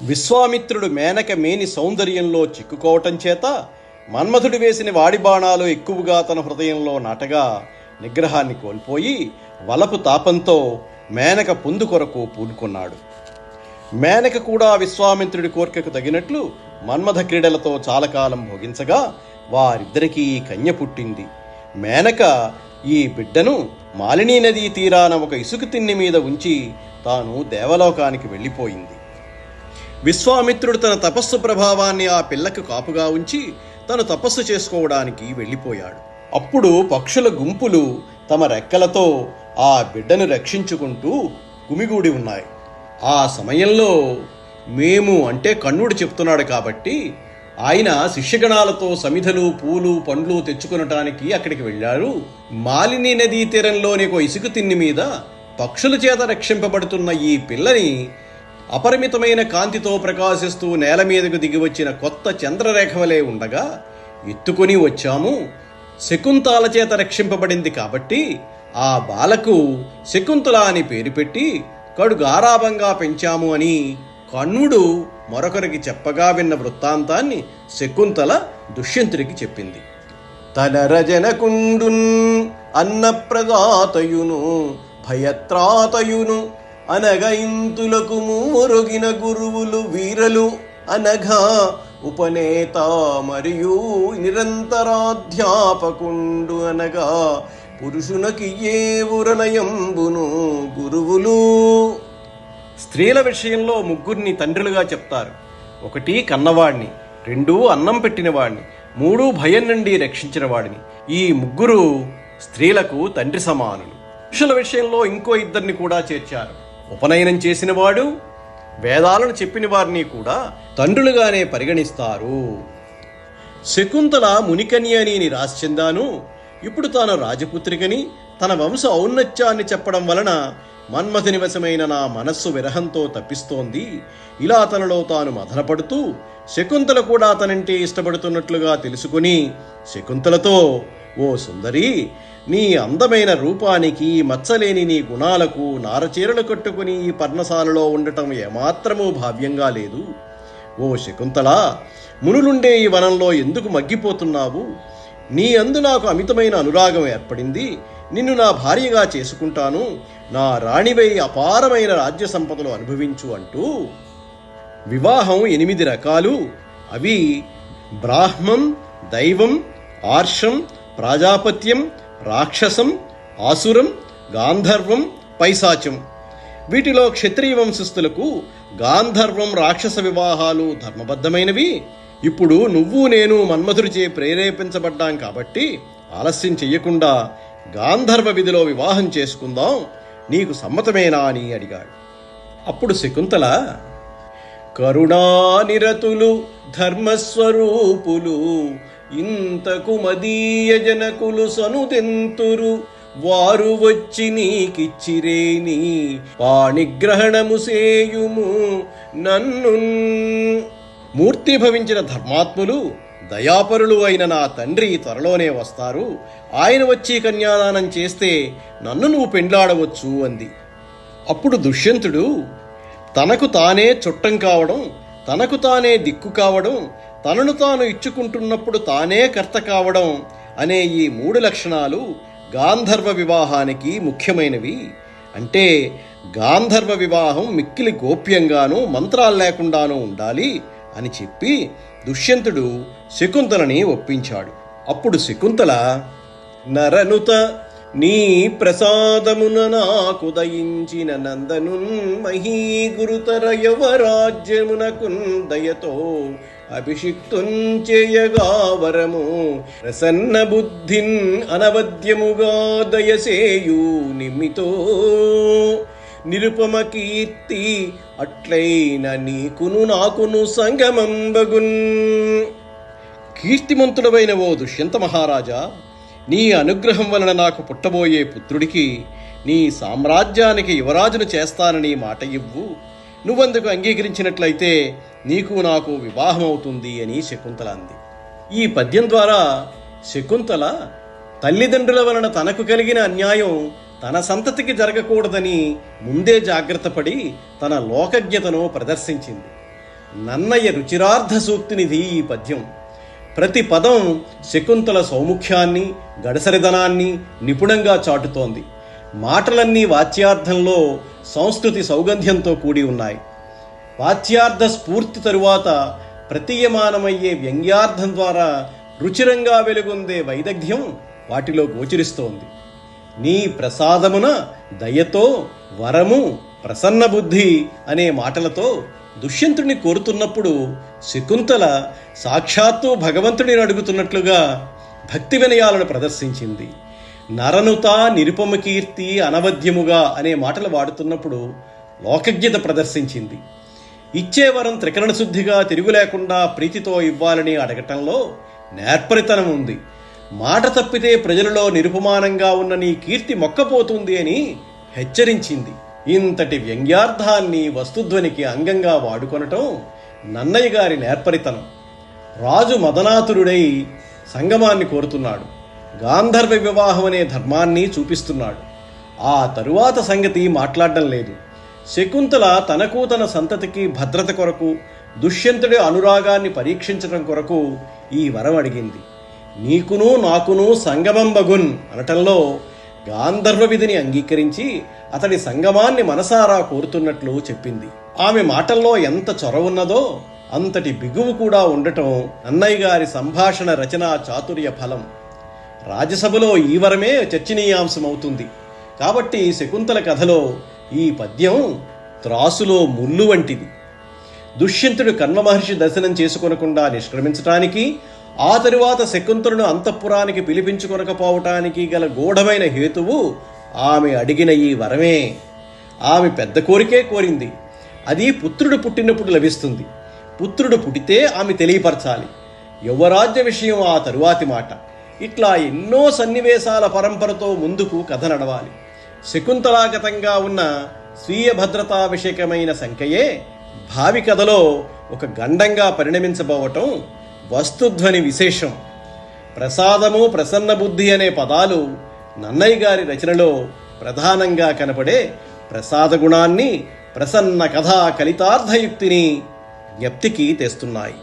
విశ్వామిత్రుడు మేనక మేని సౌందర్యంలో చిక్కుకోవటం చేత మన్మథుడు వేసిన వాడి బాణాలు ఎక్కువగా తన హృదయంలో నాటగా నిగ్రహాన్ని కోల్పోయి వలపు తాపంతో మేనక పొందు కొరకు పూనుకున్నాడు. మేనక కూడా విశ్వామిత్రుడి కోరికకు తగినట్లు మన్మథ క్రీడలతో చాలా కాలం భోగించగా వారిద్దరికీ కన్య పుట్టింది. మేనక ఈ బిడ్డను మాలినీ నదీ తీరాన ఒక ఇసుక తిన్నె మీద ఉంచి తాను దేవలోకానికి వెళ్ళిపోయింది. విశ్వామిత్రుడు తన తపస్సు ప్రభావాన్ని ఆ పిల్లకు కాపుగా ఉంచి తను తపస్సు చేసుకోవడానికి వెళ్ళిపోయాడు. అప్పుడు పక్షుల గుంపులు తమ రెక్కలతో ఆ బిడ్డను రక్షించుకుంటూ గుమిగూడి ఉన్నాయి. ఆ సమయంలో మేము అంటే కన్నుడు చెప్తున్నాడు కాబట్టి ఆయన శిష్యగణాలతో సమిధలు పూలు పండ్లు తెచ్చుకొనటానికి అక్కడికి వెళ్ళారు. మాలినీ నదీ తీరంలోని ఒక ఇసుక తిన్నె మీద పక్షుల చేత రక్షింపబడుతున్న ఈ పిల్లని అపరిమితమైన కాంతితో ప్రకాశిస్తూ నేల మీదకు దిగివచ్చిన కొత్త చంద్రరేఖ వలె ఉండగా ఎత్తుకొని వచ్చాము. శకుంతల చేత రక్షింపబడింది కాబట్టి ఆ బాలకు శకుంతల అని పేరు పెట్టి కడు గారాభంగా పెంచాము అని కన్నుడు మరొకరికి చెప్పగా విన్న వృత్తాంతాన్ని శకుంతల దుష్యంతుడికి చెప్పింది. తలరజనకుండున్ అన్నప్రదాతయును భయత్రాతయును అనగా ఇంతులకు మూరొగిన గురువులు వీరలు అనగా ఉపనేత మరియు నిరంతరాధ్యాపకుండు అనగా పురుషునకి ఏ ఉరనయంబును గురువులు. స్త్రీల విషయంలో ముగ్గురిని తండ్రులుగా చెప్తారు. 1 కన్నవాడిని, 2 అన్నం పెట్టినవాడిని, 3 భయం నుండి రక్షించిన వాడిని. ఈ ముగ్గురు స్త్రీలకు తండ్రి సమానులు. పురుషుల విషయంలో ఇంకో 2 కూడా చేర్చారు. ఉపనయనం చేసినవాడు, వేదాలను చెప్పిన వారిని కూడా తండ్రులుగానే పరిగణిస్తారు. శకుంతల మునికన్య అని నిరాశ చెందాను. ఇప్పుడు తాను రాజపుత్రికని తన వంశ ఔన్నత్యాన్ని చెప్పడం వలన మన్మథుని వశమైన నా మనస్సు విరహంతో తప్పిస్తోంది. ఇలా తనలో తాను మదనపడుతూ శకుంతల కూడా తనంటే ఇష్టపడుతున్నట్లుగా తెలుసుకుని శకుంతలతో, ఓ సుందరి, నీ అందమైన రూపానికి మచ్చలేని నీ గుణాలకు నారచీరలు కట్టుకుని ఈ పర్ణశాలలో ఉండటం ఏమాత్రమూ భావ్యంగా లేదు. ఓ శకుంతల, మునులుండే ఈ వనంలో ఎందుకు మగ్గిపోతున్నావు? నీ అందు నాకు అమితమైన అనురాగం ఏర్పడింది. నిన్ను నా భార్యగా చేసుకుంటాను. నా రాణివై అపారమైన రాజ్య సంపదలు అనుభవించు అంటూ వివాహం 8 రకాలు. అవి బ్రాహ్మం, దైవం, ఆర్షం, ప్రాజాపత్యం, రాక్షసం, ఆసురం, గాంధర్వం, పైశాచం. వీటిలో క్షత్రియ వంశస్థులకు గాంధర్వం, రాక్షస వివాహాలు ధర్మబద్ధమైనవి. ఇప్పుడు నువ్వు నేను మన్మథుడిచే ప్రేరేపించబడ్డాం కాబట్టి ఆలస్యం చెయ్యకుండా గాంధర్వ విధిలో వివాహం చేసుకుందాం, నీకు సమ్మతమేనా అని అడిగాడు. అప్పుడు శకుంతల, కరుణానిరతులు ధర్మస్వరూపులు ఇంతకు మదీయ జనకులు సనుదెంతురు, వారు వచ్చి నీకిచ్చిరేని పాణిగ్రహణము సేయుము నన్ను. మూర్తిభవించిన ధర్మాత్ములు దయాపరులు అయిన నా తండ్రి త్వరలోనే వస్తారు. ఆయన వచ్చి కన్యాదానం చేస్తే నన్ను నువ్వు పెండ్లాడవచ్చు అంది. అప్పుడు దుష్యంతుడు తనకు తానే చుట్టం కావడం, తనకు తానే దిక్కు కావడం, తనను తాను ఇచ్చుకుంటున్నప్పుడు తానే కర్త కావడం అనే ఈ 3 లక్షణాలు గాంధర్వ వివాహానికి ముఖ్యమైనవి. అంటే గాంధర్వ వివాహం మిక్కిలి గోప్యంగానూ మంత్రాలు లేకుండానూ ఉండాలి అని చెప్పి దుష్యంతుడు శకుంతలని ఒప్పించాడు. అప్పుడు శకుంతల, నరనుత నీ ప్రసాదమున నాకు దయించిన నందనున్ మహీగురుతర యవరాజ్యమునకున్ దయతో అభిషిక్తుంచేయగా వరము ప్రసన్న బుద్ధిన్ అనవద్యముగా దయసేయు నిమితో నిరుపమ కీర్తి అట్లైన నీకును నాకును సంగమంబగున్. కీర్తిమంతుడవైన ఓ దుష్యంత మహారాజా, నీ అనుగ్రహం వలన నాకు పుట్టబోయే పుత్రుడికి నీ సామ్రాజ్యానికి యువరాజును చేస్తానని మాట ఇవ్వు. నువ్వందుకు అంగీకరించినట్లయితే నీకు నాకు వివాహం అవుతుంది అని శకుంతల అంది. ఈ పద్యం ద్వారా శకుంతల తల్లిదండ్రుల వలన తనకు కలిగిన అన్యాయం తన సంతతికి జరగకూడదని ముందే జాగ్రత్త పడి తన లోకజ్ఞతను ప్రదర్శించింది. నన్నయ్య రుచిరార్థ సూక్తినిది ఈ పద్యం. ప్రతి పదం శకుంతల సౌముఖ్యాన్ని, గడసరిదనాన్ని నిపుణంగా చాటుతోంది. మాటలన్నీ వాచ్యార్థంలో సంస్కృతి సౌగంధ్యంతో కూడి ఉన్నాయి. వాచ్యార్థ స్ఫూర్తి తరువాత ప్రతీయమానమయ్యే వ్యంగ్యార్థం ద్వారా రుచిరంగా వెలుగొందే వైదగ్ధ్యం వాటిలో గోచరిస్తోంది. నీ ప్రసాదమున దయతో వరము ప్రసన్న బుద్ధి అనే మాటలతో దుష్యంతుడిని కోరుతున్నప్పుడు శకుంతల సాక్షాత్తు భగవంతుడిని అడుగుతున్నట్లుగా భక్తి వినయాలను ప్రదర్శించింది. నరనుత నిరుపమ కీర్తి అనవద్యముగా అనే మాటలు వాడుతున్నప్పుడు లోకజ్ఞత ప్రదర్శించింది. ఇచ్చే వరం త్రికరణ శుద్ధిగా తిరుగులేకుండా ప్రీతితో ఇవ్వాలని అడగటంలో నేర్పరితనం ఉంది. మాట తప్పితే ప్రజలలో నిరుపమానంగా ఉన్న నీ కీర్తి మొక్కపోతుంది అని హెచ్చరించింది. ఇంతటి వ్యంగ్యార్థాన్ని వస్తుధ్వనికి అంగంగా వాడుకొనటం నన్నయ్య గారి నేర్పరితనం. రాజు మదనాతురుడై సంగమాన్ని కోరుతున్నాడు. గాంధర్వ వివాహం అనే ధర్మాన్ని చూపిస్తున్నాడు. ఆ తరువాత సంగతి మాట్లాడడం లేదు. శకుంతల తనకు తన సంతతికి భద్రత కొరకు, దుష్యంతుడి అనురాగాన్ని పరీక్షించడం కొరకు ఈ వరం అడిగింది. నీకును నాకును సంగమం బగున్ అనటంలో గాంధర్వ విధిని అంగీకరించి అతడి సంగమాన్ని మనసారా కోరుతున్నట్లు చెప్పింది. ఆమె మాటల్లో ఎంత చొరవున్నదో అంతటి బిగువు కూడా ఉండటం నన్నయ్య గారి సంభాషణ రచనా చాతుర్య ఫలం. రాజ్యసభలో ఈ వరమే చర్చనీయాంశమవుతుంది. కాబట్టి శకుంతల కథలో ఈ పద్యం త్రాసులో ముళ్ళు వంటిది. దుష్యంతుడు కర్మ మహర్షి దర్శనం చేసుకొనకుండా నిష్క్రమించటానికి, ఆ తరువాత శకుంతలను అంతఃపురానికి పిలిపించుకొనకపోవటానికి గల గూఢమైన హేతువు ఆమె అడిగిన ఈ వరమే. ఆమె పెద్ద కోరికే కోరింది. అది పుత్రుడు పుట్టినప్పుడు లభిస్తుంది. పుత్రుడు పుట్టితే ఆమె తెలియపరచాలి. యువరాజ్య విషయం ఆ తరువాతి మాట. ఇట్లా ఎన్నో సన్నివేశాల పరంపరతో ముందుకు కథ నడవాలి. శకుంతలాగతంగా ఉన్న స్వీయ భద్రతా విషయకమైన శంకయే భావి కథలో ఒక గండంగా పరిణమించబోవటం వస్తుధ్వని విశేషం. ప్రసాదము ప్రసన్న బుద్ధి అనే పదాలు నన్నయ్య గారి రచనలో ప్రధానంగా కనపడే ప్రసాద గుణాన్ని, ప్రసన్న కథా కలితార్థయుక్తిని జ్ఞప్తికి తెస్తున్నాయి.